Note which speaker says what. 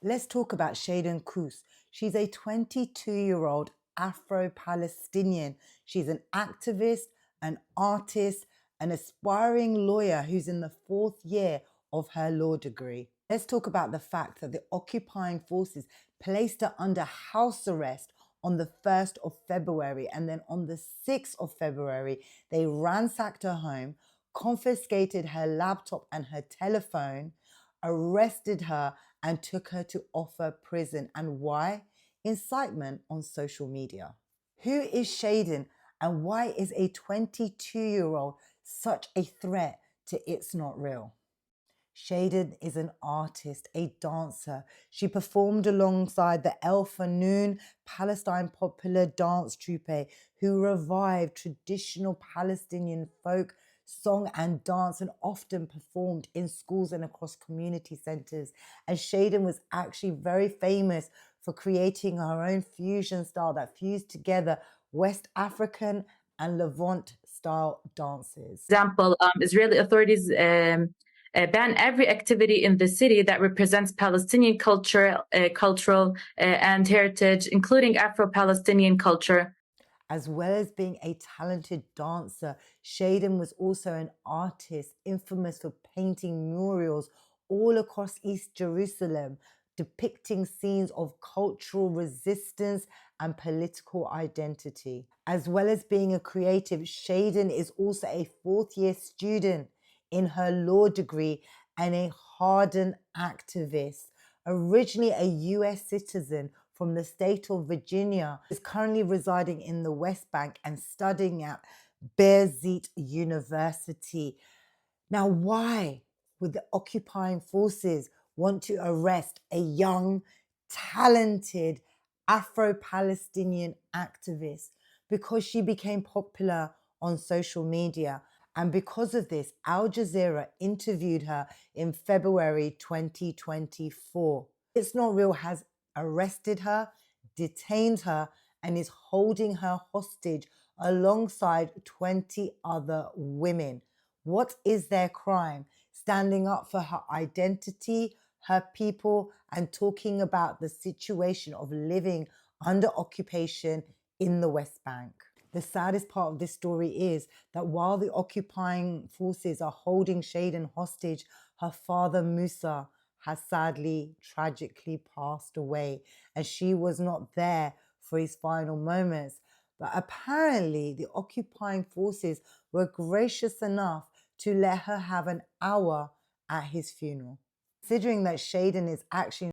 Speaker 1: Let's talk about Shaden Qous. She's a 22-year-old Afro Palestinian. She's an activist, an artist, an aspiring lawyer who's in the fourth year of her law degree. Let's talk about the fact that the occupying forces placed her under house arrest on the 1st of February, and then on the 6th of February, they ransacked her home, confiscated her laptop and her telephone, arrested her, and took her to Offa prison. And why? Incitement on social media. Who is Shaden, and why is a 22-year-old such a threat to It's Not Real? Shaden is an artist, a dancer. She performed alongside the El Fanoon Palestine popular dance troupe, who revived traditional Palestinian folk song and dance, and often performed in schools and across community centers. And Shaden was actually very famous for creating her own fusion style that fused together West African and Levant style dances.
Speaker 2: Example, Israeli authorities ban every activity in the city that represents Palestinian culture, cultural and heritage, including Afro-Palestinian culture.
Speaker 1: As well as being a talented dancer, Shaden was also an artist infamous for painting murals all across East Jerusalem, depicting scenes of cultural resistance and political identity. As well as being a creative, Shaden is also a fourth-year student in her law degree and a hardened activist. Originally a US citizen from the state of Virginia, is currently residing in the West Bank and studying at Birzeit University. Now, why would the occupying forces want to arrest a young, talented Afro-Palestinian activist? Because she became popular on social media. And because of this, Al Jazeera interviewed her in February 2024. It's Not Real has arrested her, detained her, and is holding her hostage alongside 20 other women. What is their crime? Standing up for her identity, her people, and talking about the situation of living under occupation in the West Bank. The saddest part of this story is that while the occupying forces are holding Shaden hostage, her father Musa has sadly, tragically passed away, and she was not there for his final moments. But apparently, the occupying forces were gracious enough to let her have an hour at his funeral. Considering that Shaden is actually